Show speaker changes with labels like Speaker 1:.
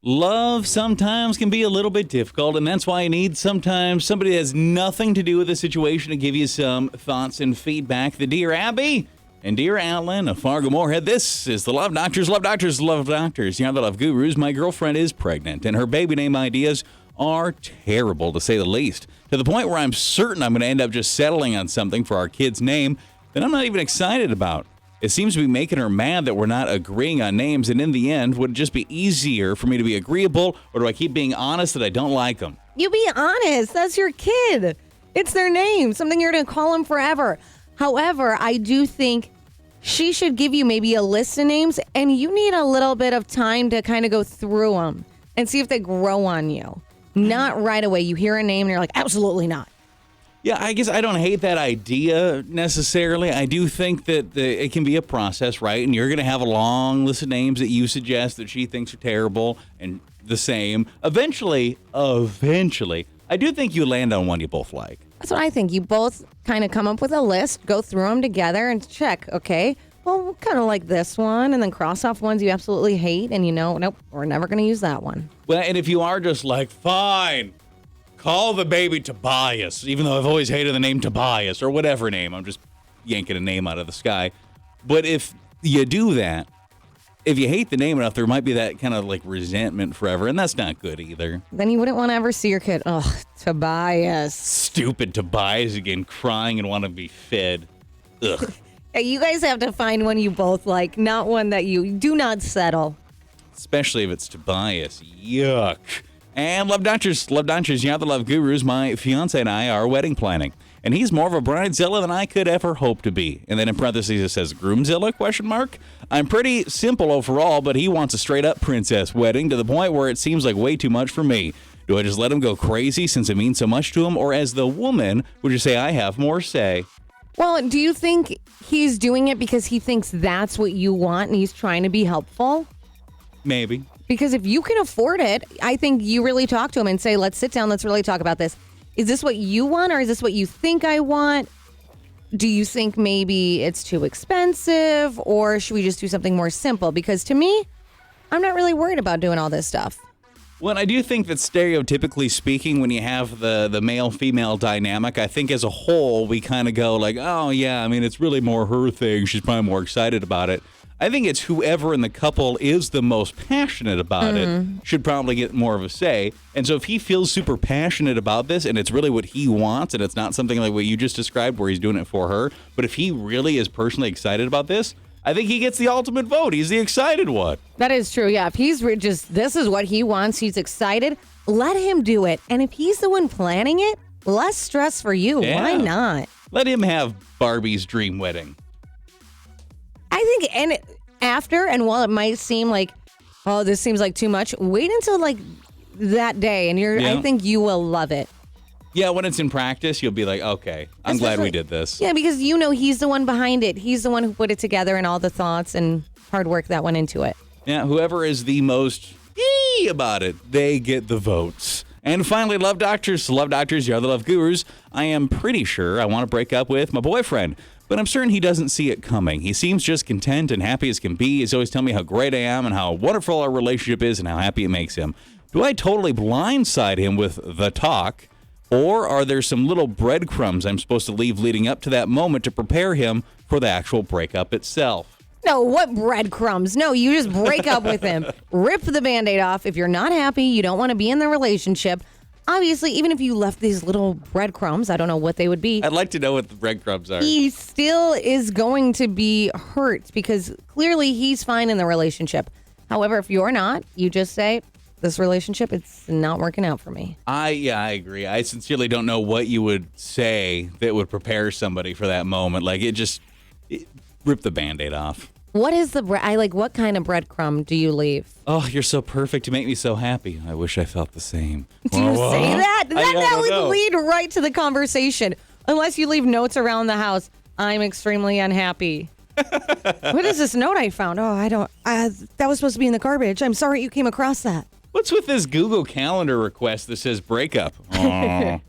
Speaker 1: Love sometimes can be a little bit difficult, and that's why you need sometimes somebody that has nothing to do with the situation to give you some thoughts and feedback. The Dear Abby and Dear Alan of Fargo-Moorhead. This is the Love Doctors, Love Doctors, Love Doctors. You're the Love Gurus. My girlfriend is pregnant, and her baby name ideas are terrible, to say the least, to the point where I'm certain I'm going to end up just settling on something for our kid's name that I'm not even excited about. It seems to be making her mad that we're not agreeing on names, and in the end, would it just be easier for me to be agreeable, or do I keep being honest that I don't like them?
Speaker 2: You be honest. That's your kid. It's their name, something you're going to call them forever. However, I do think she should give you maybe a list of names, and you need a little bit of time to kind of go through them and see if they grow on you. Not right away. You hear a name, and you're like, absolutely not.
Speaker 1: Yeah, I guess I don't hate that idea necessarily. I do think that it can be a process, right? And you're going to have a long list of names that you suggest that she thinks are terrible and the same. Eventually, I do think you land on one you both like.
Speaker 2: That's what I think. You both kind of come up with a list, go through them together and check, okay, well, kind of like this one, and then cross off ones you absolutely hate, and nope, we're never going to use that one.
Speaker 1: Well, and if you are just like, fine, call the baby Tobias, even though I've always hated the name Tobias, or whatever name. I'm just yanking a name out of the sky. But if you do that, if you hate the name enough, there might be that kind of like resentment forever, and that's not good either.
Speaker 2: Then you wouldn't want to ever see your kid, Tobias.
Speaker 1: Stupid Tobias again, crying and want to be fed. Ugh.
Speaker 2: Hey, you guys have to find one you both like, not one that you do not settle.
Speaker 1: Especially if it's Tobias. Yuck. And Love Doctors, you're the Love Gurus. My fiance and I are wedding planning. And he's more of a bridezilla than I could ever hope to be. And then in parentheses it says groomzilla, ? I'm pretty simple overall, but he wants a straight-up princess wedding to the point where it seems like way too much for me. Do I just let him go crazy since it means so much to him? Or as the woman, would you say I have more say?
Speaker 2: Well, do you think he's doing it because he thinks that's what you want and he's trying to be helpful?
Speaker 1: Maybe.
Speaker 2: Because if you can afford it, I think you really talk to him and say, let's sit down, let's really talk about this. Is this what you want, or is this what you think I want? Do you think maybe it's too expensive, or should we just do something more simple? Because to me, I'm not really worried about doing all this stuff.
Speaker 1: Well, I do think that stereotypically speaking, when you have the male-female dynamic, I think as a whole, we kind of go like, oh, yeah, I mean, it's really more her thing. She's probably more excited about it. I think it's whoever in the couple is the most passionate about it should probably get more of a say. And so if he feels super passionate about this and it's really what he wants and it's not something like what you just described where he's doing it for her, but if he really is personally excited about this, I think he gets the ultimate vote. He's the excited one.
Speaker 2: That is true, yeah. If he's just, this is what he wants, he's excited, let him do it. And if he's the one planning it, less stress for you. Yeah. Why not?
Speaker 1: Let him have Barbie's dream wedding.
Speaker 2: I think, and after, and while it might seem like, oh, this seems like too much, wait until like that day, and I think you will love it.
Speaker 1: Yeah, when it's in practice, you'll be like, okay, I'm glad we did this.
Speaker 2: Yeah, because he's the one behind it. He's the one who put it together and all the thoughts and hard work that went into it.
Speaker 1: Yeah, whoever is the most about it, they get the votes. And finally, Love Doctors, you're the Love Gurus. I am pretty sure I want to break up with my boyfriend, but I'm certain he doesn't see it coming. He seems just content and happy as can be. He's always telling me how great I am and how wonderful our relationship is and how happy it makes him. Do I totally blindside him with the talk? Or are there some little breadcrumbs I'm supposed to leave leading up to that moment to prepare him for the actual breakup itself?
Speaker 2: No, what breadcrumbs? No, you just break up with him. Rip the Band-Aid off. If you're not happy, you don't want to be in the relationship. Obviously, even if you left these little breadcrumbs, I don't know what they would be.
Speaker 1: I'd like to know what the breadcrumbs are.
Speaker 2: He still is going to be hurt because clearly he's fine in the relationship. However, if you're not, you just say, this relationship, it's not working out for me.
Speaker 1: I agree. I sincerely don't know what you would say that would prepare somebody for that moment. Like, rip the Band-Aid off.
Speaker 2: What is what kind of breadcrumb do you leave?
Speaker 1: Oh, you're so perfect. You make me so happy. I wish I felt the same.
Speaker 2: Do you say that? That would lead right to the conversation. Unless you leave notes around the house. I'm extremely unhappy. What is this note I found? Oh, that was supposed to be in the garbage. I'm sorry you came across that.
Speaker 1: What's with this Google Calendar request that says breakup? Oh.